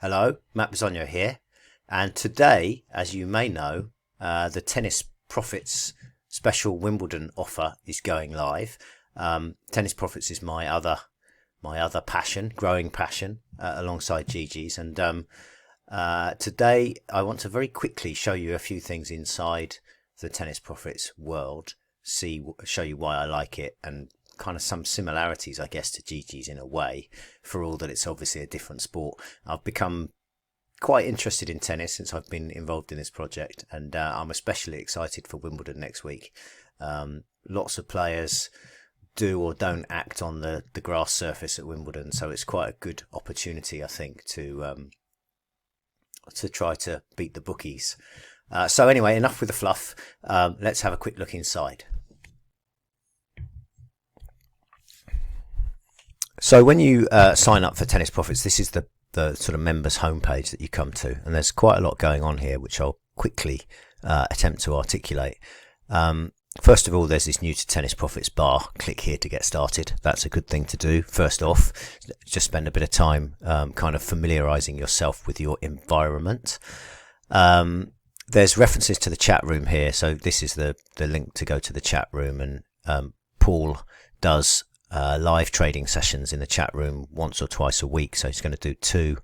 Hello, Matt Bisogno here, and today, as you may know, the Tennis Profits special Wimbledon offer is going live. Tennis Profits is my other passion, growing passion, alongside geegeez, and today I want to very quickly show you a few things inside the Tennis Profits world, show you why I like it, and kind of some similarities, I guess, to geegeez in a way, for all that it's obviously a different sport. I've become quite interested in tennis since I've been involved in this project, and I'm especially excited for Wimbledon next week. Lots of players do or don't act on the grass surface at Wimbledon, so it's quite a good opportunity, I think, to try to beat the bookies. So anyway, enough with the fluff. Let's have a quick look inside. So when you sign up for Tennis Profits, this is the sort of members homepage that you come to, and there's quite a lot going on here, which I'll quickly attempt to articulate. First of all, there's this new to Tennis Profits bar. Click here to get started. That's a good thing to do. First off, just spend a bit of time kind of familiarizing yourself with your environment. There's references to the chat room here, so this is the link to go to the chat room, and Paul does live trading sessions in the chat room once or twice a week, so he's going to do 2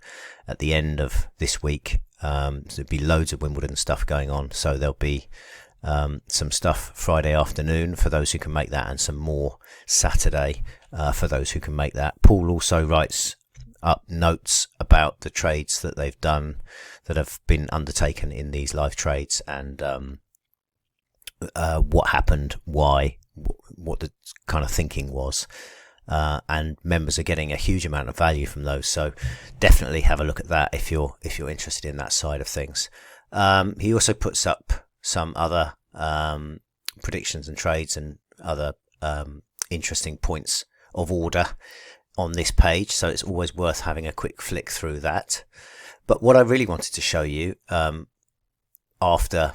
at the end of this week. So there'll be loads of Wimbledon stuff going on, so there'll be some stuff Friday afternoon for those who can make that, and some more Saturday for those who can make that. Paul also writes up notes about the trades that they've done, that have been undertaken in these live trades, and what happened, why, what the kind of thinking was, and members are getting a huge amount of value from those. So definitely have a look at that if you're interested in that side of things. He also puts up some other predictions and trades and other interesting points of order on this page, so it's always worth having a quick flick through that. But what I really wanted to show you after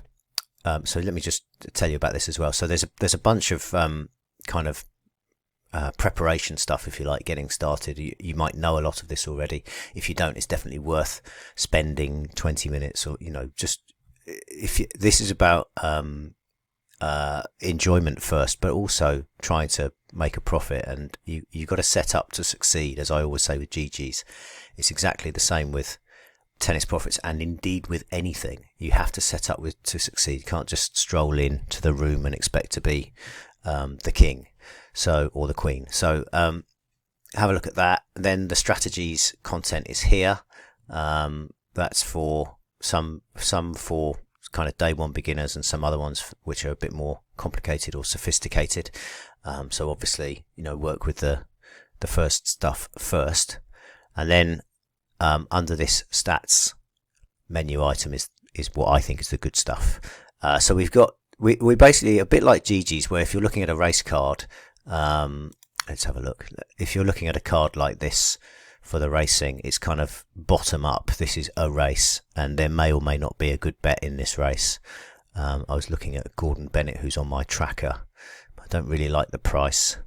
so let me just tell you about this as well. So there's a bunch of kind of preparation stuff, if you like, getting started. You might know a lot of this already. If you don't, it's definitely worth spending 20 minutes, or just this is about enjoyment first, but also trying to make a profit, and you got to set up to succeed. As I always say with geegeez, it's exactly the same with Tennis Profits, and indeed with anything. You have to set up to succeed. You can't just stroll in to the room and expect to be the king, or the queen. So have a look at that. Then the strategies content is here. That's for some for kind of day one beginners, and some other ones which are a bit more complicated or sophisticated. So obviously, work with the first stuff first, and then under this stats menu item is what I think is the good stuff. So we basically a bit like geegeez, where if you're looking at a race card, let's have a look. If you're looking at a card like this for the racing, it's kind of bottom up. This is a race, and there may or may not be a good bet in this race. I was looking at Gordon Bennett, who's on my tracker. I don't really like the price.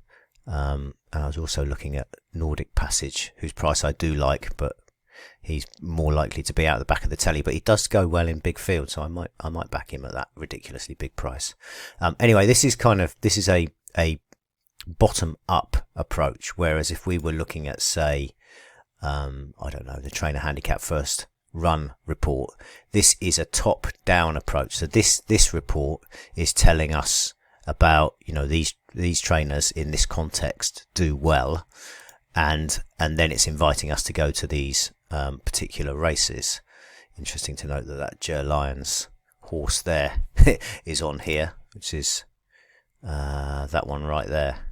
And I was also looking at Nordic Passage, whose price I do like, but he's more likely to be out the back of the telly, but he does go well in big fields, so I might back him at that ridiculously big price. Anyway, this is a bottom up approach, whereas if we were looking at, say, I don't know, the Trainer Handicap First Run report, this is a top down approach. So this report is telling us about these trainers in this context do well, and then it's inviting us to go to these particular races. Interesting to note that Ger Lyons horse there is on here, which is that one right there.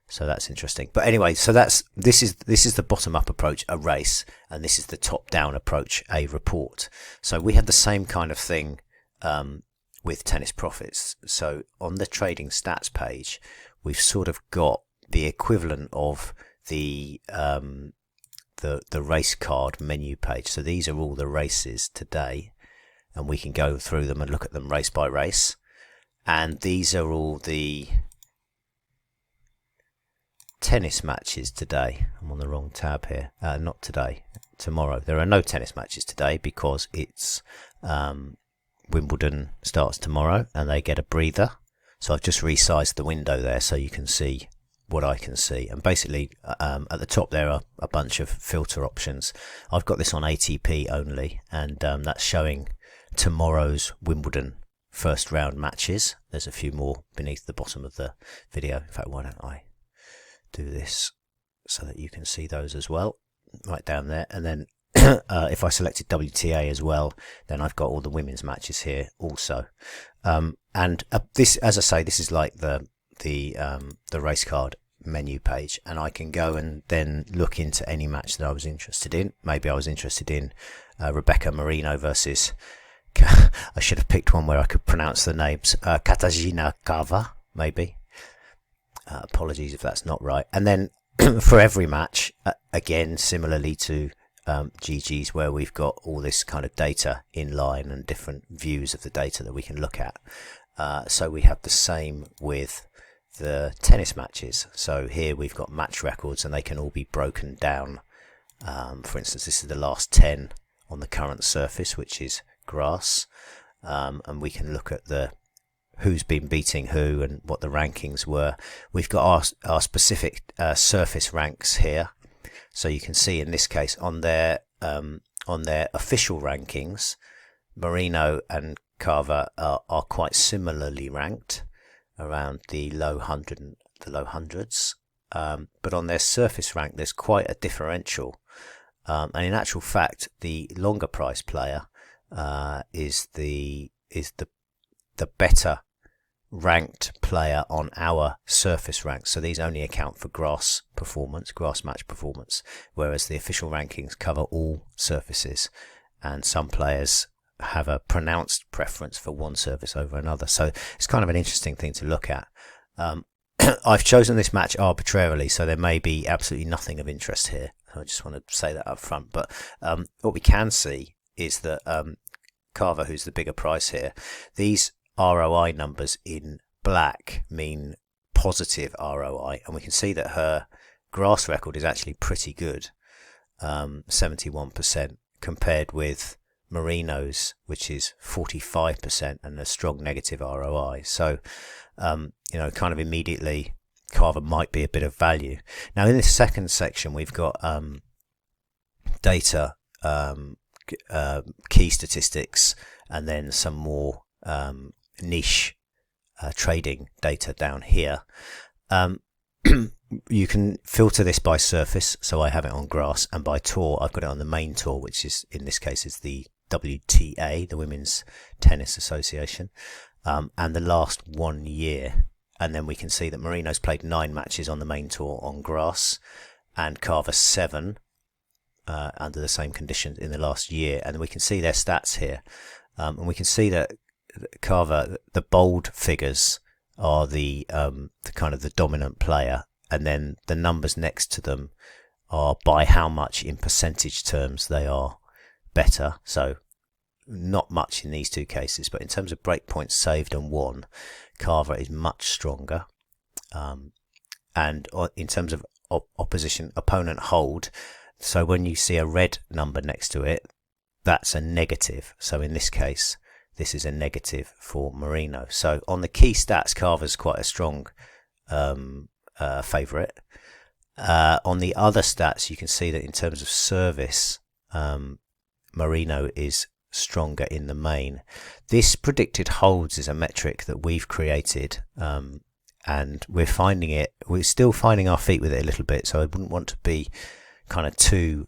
So that's interesting. But anyway, so this is the bottom up approach, a race, and this is the top down approach, a report. So we have the same kind of thing with Tennis Profits. So on the trading stats page, we've sort of got the equivalent of the race card menu page. So these are all the races today, and we can go through them and look at them race by race. And these are all the tennis matches today. I'm on the wrong tab here. Not today. tomorrow. There are no tennis matches today because it's Wimbledon starts tomorrow and they get a breather. So I've just resized the window there so you can see what I can see. And basically at the top there are a bunch of filter options. I've got this on ATP only, and that's showing tomorrow's Wimbledon first round matches. There's a few more beneath the bottom of the video. In fact, why don't I do this so that you can see those as well, right down there. And then if I selected WTA as well, then I've got all the women's matches here also. And this, as I say, this is like the race card menu page, and I can go and then look into any match that I was interested in. Maybe I was interested in Rebecca Marino versus, I should have picked one where I could pronounce the names, Katarzyna Kawa, maybe. Apologies if that's not right. And then for every match, again, similarly to geegeez, where we've got all this kind of data in line and different views of the data that we can look at. So we have the same with the tennis matches. So here we've got match records, and they can all be broken down. For instance, this is the last 10 on the current surface, which is grass, and we can look at the who's been beating who and what the rankings were. We've got our specific surface ranks here, so you can see in this case on their official rankings, Marino and Carver are quite similarly ranked, around the low hundreds, but on their surface rank there's quite a differential, and in actual fact the longer price player is the better ranked player on our surface rank. So these only account for grass match performance, whereas the official rankings cover all surfaces, and some players have a pronounced preference for one surface over another. So it's kind of an interesting thing to look at. I've chosen this match arbitrarily, so there may be absolutely nothing of interest here. I just want to say that up front. But what we can see is that Carver, who's the bigger price here, these ROI numbers in black mean positive ROI, and we can see that her grass record is actually pretty good, 71%, compared with Marino's, which is 45% and a strong negative ROI. So kind of immediately Carver might be a bit of value. Now in this second section we've got data, key statistics, and then some more niche trading data down here. You can filter this by surface, so I have it on grass, and by tour I've got it on the main tour, which is in this case is the WTA, the Women's Tennis Association, and the last 1 year. And then we can see that Marino's played 9 matches on the main tour on grass, and Carver 7 under the same conditions in the last year. And we can see their stats here, and we can see that Carver, the bold figures are the kind of the dominant player, and then the numbers next to them are by how much in percentage terms they are better. So not much in these two cases, but in terms of breakpoints saved and won, Carver is much stronger. And in terms of opponent hold, so when you see a red number next to it, that's a negative. So in this case, this is a negative for Marino. So on the key stats, Carver's quite a strong favourite. On the other stats, you can see that in terms of service, Marino is stronger in the main. This predicted holds is a metric that we've created, and we're still finding our feet with it a little bit, so I wouldn't want to be kind of too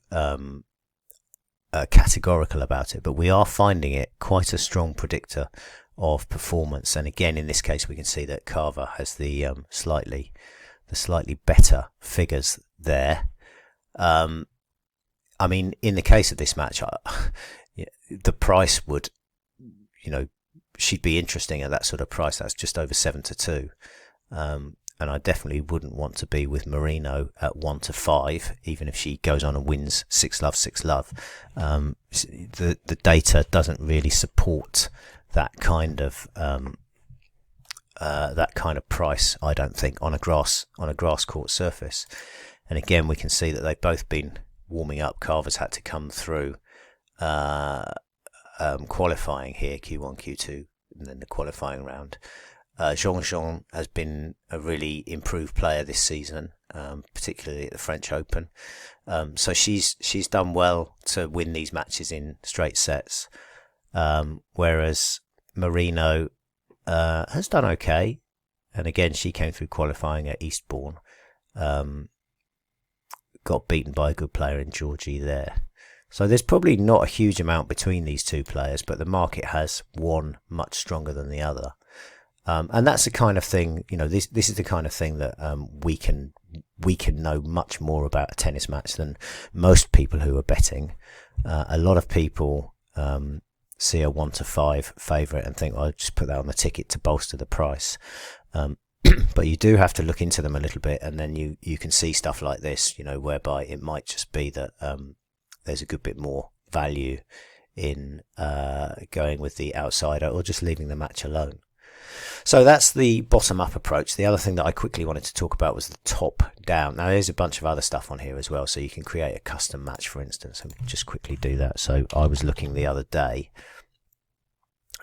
categorical about it, but we are finding it quite a strong predictor of performance. And again, in this case, we can see that Carver has the slightly better figures there. I mean, in the case of this match, the price would, she'd be interesting at that sort of price. That's just over 7-2. And I definitely wouldn't want to be with Marino at 1-5, even if she goes on and wins 6-love, 6-love. The data doesn't really support that kind of price, I don't think, on a grass court surface. And again, we can see that they've both been warming up. Carver's had to come through qualifying here, Q1, Q2, and then the qualifying round. Jean has been a really improved player this season, particularly at the French Open. So she's done well to win these matches in straight sets, whereas Marino has done okay. And again, she came through qualifying at Eastbourne. Got beaten by a good player in Georgie there. So there's probably not a huge amount between these two players, but the market has one much stronger than the other. And that's the kind of thing, this is the kind of thing that we can know much more about a tennis match than most people who are betting. A lot of people see a 1-5 favourite and think, I'll just put that on the ticket to bolster the price. But you do have to look into them a little bit, and then you can see stuff like this, whereby it might just be that there's a good bit more value in going with the outsider or just leaving the match alone. So that's the bottom-up approach. The other thing that I quickly wanted to talk about was the top-down. Now, there's a bunch of other stuff on here as well, so you can create a custom match, for instance, and just quickly do that. So I was looking the other day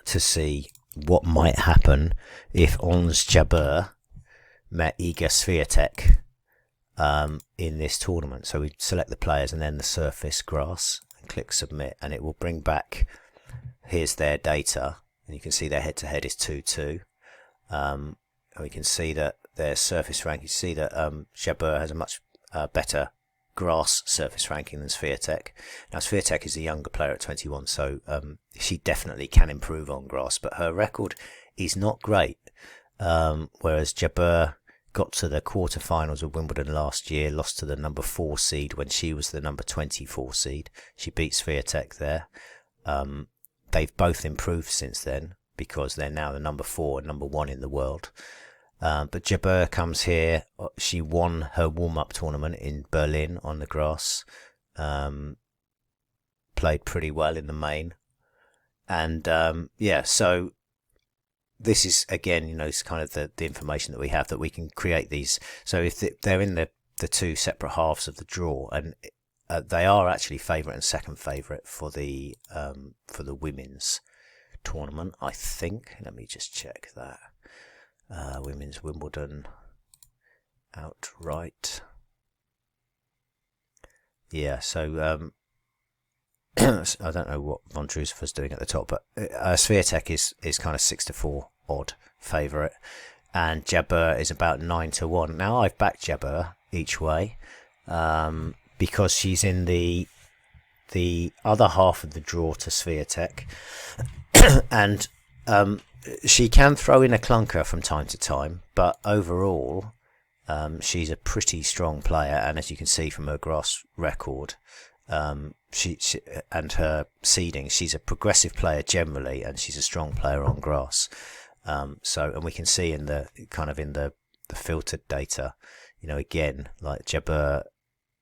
to see what might happen if Ons Jabeur met Iga Swiatek in this tournament. So we select the players and then the surface, grass, and click submit, and it will bring back, here's their data, and you can see their head-to-head is 2-2. We can see that their surface rank, you see that Jabeur has a much better grass surface ranking than Swiatek. Now, Swiatek is a younger player at 21, so she definitely can improve on grass, but her record is not great. Whereas Jabeur got to the quarterfinals of Wimbledon last year, lost to the number 4 seed when she was the number 24 seed. She beat Swiatek there. They've both improved since then because they're now the number 4 and number 1 in the world. But Jabeur comes here. She won her warm-up tournament in Berlin on the grass. Played pretty well in the main. And so this is, again, it's kind of the information that we have, that we can create these. So if they're in the two separate halves of the draw, and they are actually favourite and second favourite for the women's tournament, I think. Let me just check that. Women's Wimbledon outright. Yeah, so I don't know what Von Druseva's doing at the top, but Swiatek is kind of 6-4 odd favourite, and Jabeur is about 9-1. Now, I've backed Jabeur each way because she's in the other half of the draw to Swiatek, and she can throw in a clunker from time to time, but overall she's a pretty strong player, and as you can see from her grass record, she and her seeding, she's a progressive player generally, and she's a strong player on grass. And we can see in the filtered data, again, like Jabeur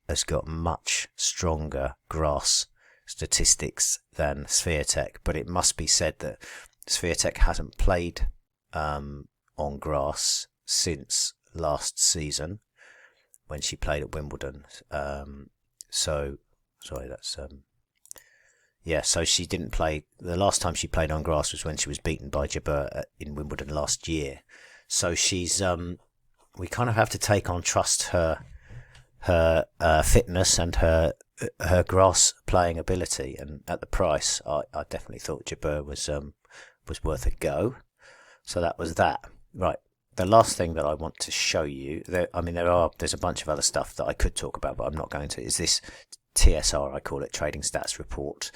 has got much stronger grass statistics than Swiatek, but it must be said that Swiatek hasn't played on grass since last season when she played at Wimbledon. So she didn't play. The last time she played on grass was when she was beaten by Jabeur in Wimbledon last year. So she's we kind of have to take on trust her fitness and her grass playing ability, and at the price, I definitely thought Jabeur was worth a go. So that was that. Right. The last thing that I want to show you, there's a bunch of other stuff that I could talk about, but I'm not going to, is this TSR, I call it, Trading Stats Report.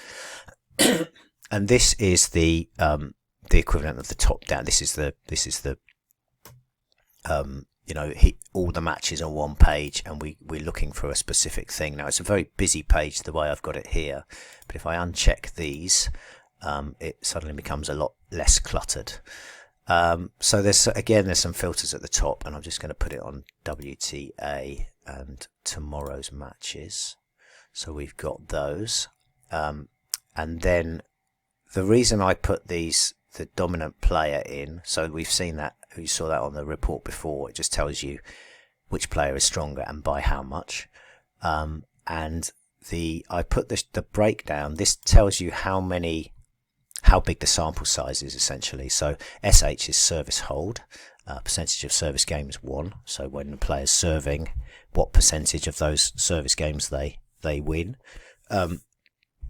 And this is the equivalent of the top down. This is the all the matches on one page, and we're looking for a specific thing. Now, it's a very busy page the way I've got it here, but if I uncheck these, it suddenly becomes a lot less cluttered. So there's some filters at the top, and I'm just going to put it on WTA and tomorrow's matches. So we've got those. And then the reason I put the dominant player in, so we've seen that, you saw that on the report before, it just tells you which player is stronger and by how much. And I put the breakdown. This tells you how big the sample size is essentially. So SH is service hold, percentage of service games won. So when the player's serving, what percentage of those service games they win. And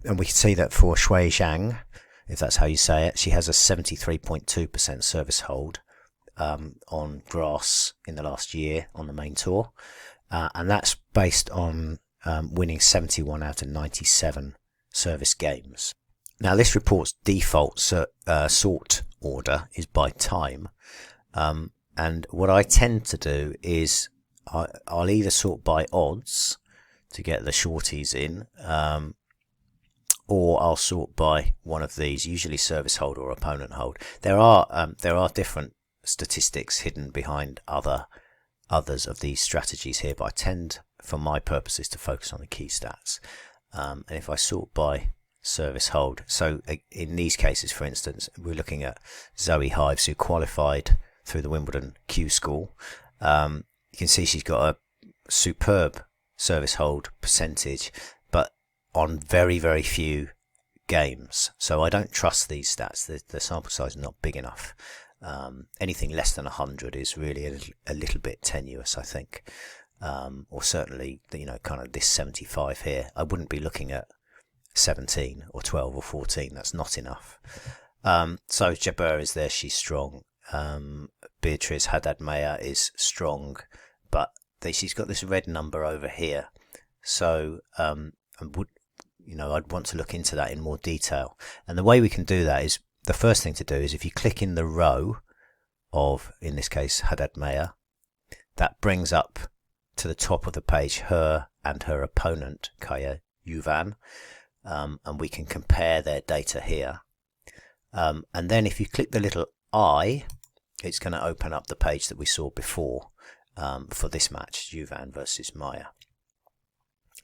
we can see that for Shui Zhang, if that's how you say it, she has a 73.2% service hold on grass in the last year on the main tour. And that's based on winning 71 out of 97 service games. Now, this report's default sort order is by time. And what I tend to do is I'll either sort by odds to get the shorties in, or I'll sort by one of these, usually service hold or opponent hold. There are different statistics hidden behind others of these strategies here, but I tend, for my purposes, to focus on the key stats. And if I sort by service hold, so in these cases, for instance, we're looking at Zoe Hives, who qualified through the Wimbledon Q School. You can see she's got a superb service hold percentage, but on very, very few games. So I don't trust these stats. The sample size is not big enough. Anything less than 100 is really a little bit tenuous, I think. Or certainly, kind of this 75 here. I wouldn't be looking at 17 or 12 or 14. That's not enough. So Jabeur is there. She's strong. Beatrice Haddad-Meyer is strong, but she's got this red number over here. So I'd want to look into that in more detail. And the way we can do that is, the first thing to do is if you click in the row of, in this case, Haddad-Meyer, that brings up to the top of the page her and her opponent, Kaya Yuvan, and we can compare their data here. And then if you click the little I, it's going to open up the page that we saw before for this match, Yuvan versus Meyer.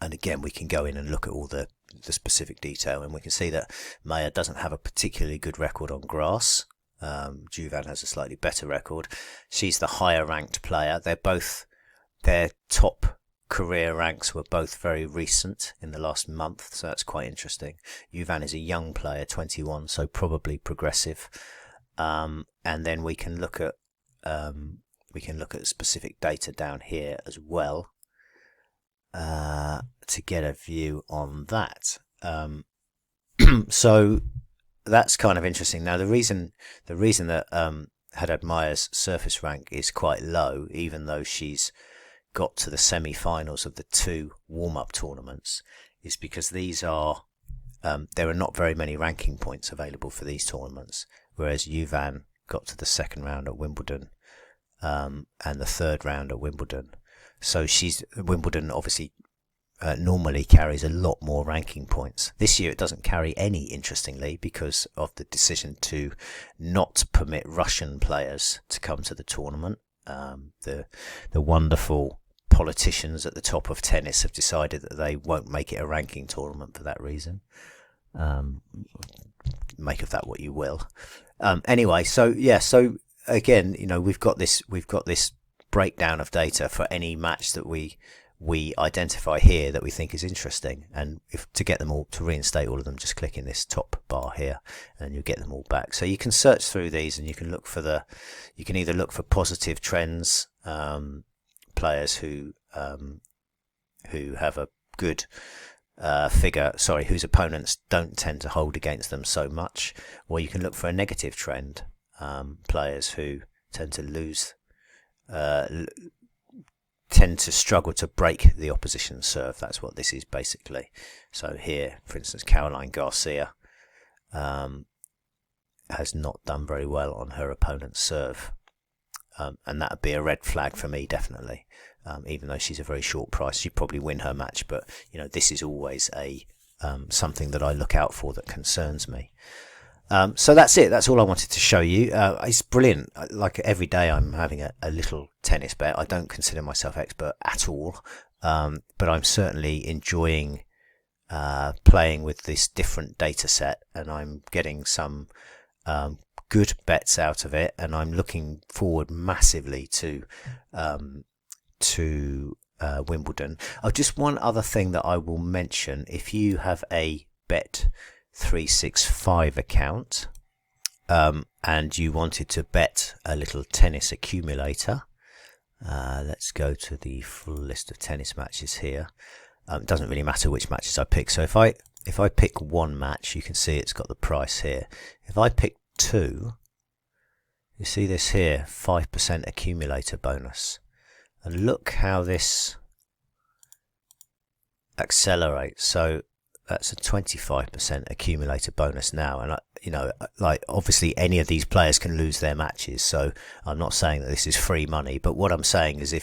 And again, we can go in and look at all the specific detail, and we can see that Meyer doesn't have a particularly good record on grass. Juvan has a slightly better record. She's the higher ranked player. Their top career ranks were both very recent in the last month, so that's quite interesting. Juvan is a young player, 21, so probably progressive. And then we can look at specific data down here as well. To get a view on that. So that's kind of interesting. Now the reason that Haddad-Meyer's surface rank is quite low, even though she's got to the semi-finals of the 2 warm-up tournaments, is because there are not very many ranking points available for these tournaments, whereas Yuvan got to the 2nd round at Wimbledon and the 3rd round at Wimbledon. So Wimbledon obviously normally carries a lot more ranking points. This year it doesn't carry any, interestingly, because of the decision to not permit Russian players to come to the tournament. The wonderful politicians at the top of tennis have decided that they won't make it a ranking tournament for that reason. Make of that what you will. Anyway, so again, we've got this breakdown of data for any match that we identify here that we think is interesting, and if to get them all, to reinstate all of them, just click in this top bar here and you'll get them all back. So you can search through these and you can look for you can either look for positive trends, players who have a good whose opponents don't tend to hold against them so much, or you can look for a negative trend, players who tend to lose tend to struggle to break the opposition's serve. That's what this is basically. So here, for instance, Caroline Garcia has not done very well on her opponent's serve, and that would be a red flag for me, definitely. Even though she's a very short price, she'd probably win her match, but this is always something that I look out for that concerns me. So that's it. That's all I wanted to show you. It's brilliant. Like every day I'm having a little tennis bet. I don't consider myself expert at all, but I'm certainly enjoying playing with this different data set, and I'm getting some good bets out of it, and I'm looking forward massively to Wimbledon. Oh, just one other thing that I will mention: if you have a Bet365 account and you wanted to bet a little tennis accumulator, let's go to the full list of tennis matches here. It doesn't really matter which matches I pick. So if I pick one match, you can see it's got the price here. If I pick two, you see this here, 5% accumulator bonus. And look how this accelerates. So that's a 25% accumulator bonus now. And like obviously any of these players can lose their matches. So I'm not saying that this is free money, but what I'm saying is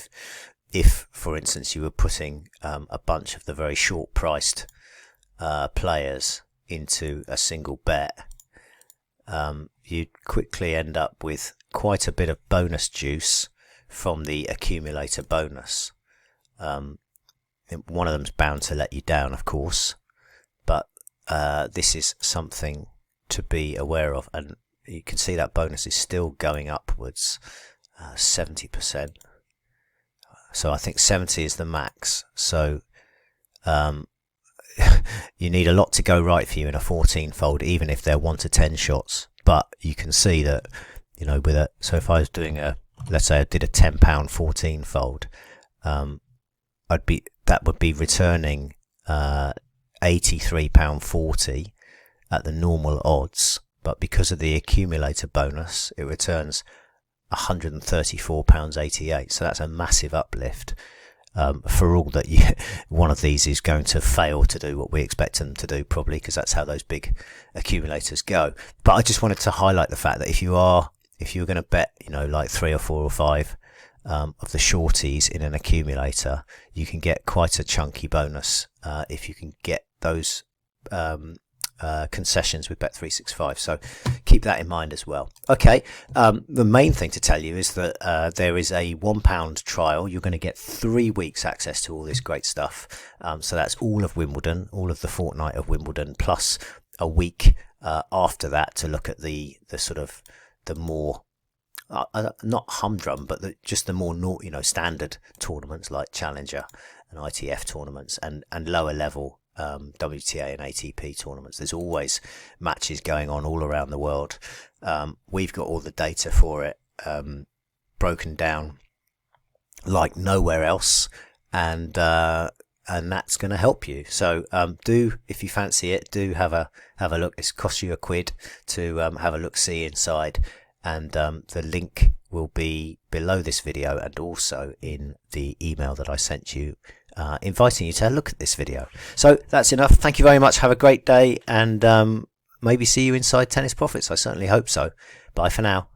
if for instance you were putting a bunch of the very short priced players into a single bet, you'd quickly end up with quite a bit of bonus juice from the accumulator bonus. One of them's bound to let you down, of course, but this is something to be aware of, and you can see that bonus is still going upwards, 70%. So I think 70 is the max. So you need a lot to go right for you in a 14-fold, even if they're 1 to 10 shots. But you can see that, so if I was doing let's say I did a £10 14-fold, that would be returning £83.40 at the normal odds, but because of the accumulator bonus, it returns £134.88. So that's a massive uplift. For all that one of these is going to fail to do what we expect them to do, probably, because that's how those big accumulators go. But I just wanted to highlight the fact that if you're going to bet, like 3 or 4 or 5 of the shorties in an accumulator, you can get quite a chunky bonus if you can get those concessions with Bet365. So keep that in mind as well. Okay, the main thing to tell you is that there is a £1 trial. You're going to get 3 weeks access to all this great stuff. So that's all of Wimbledon, all of the fortnight of Wimbledon, plus a week after that to look at the sort of the more not humdrum, but just the more standard tournaments like Challenger and ITF tournaments, and lower level WTA and ATP tournaments. There's always matches going on all around the world. We've got all the data for it broken down like nowhere else, and that's going to help you. So do, if you fancy it, do have a look. It's cost you £1 to have a look see inside, and the link will be below this video and also in the email that I sent you inviting you to look at this video. So that's enough. Thank you very much. Have a great day, and maybe see you inside Tennis Profits. I certainly hope so. Bye for now.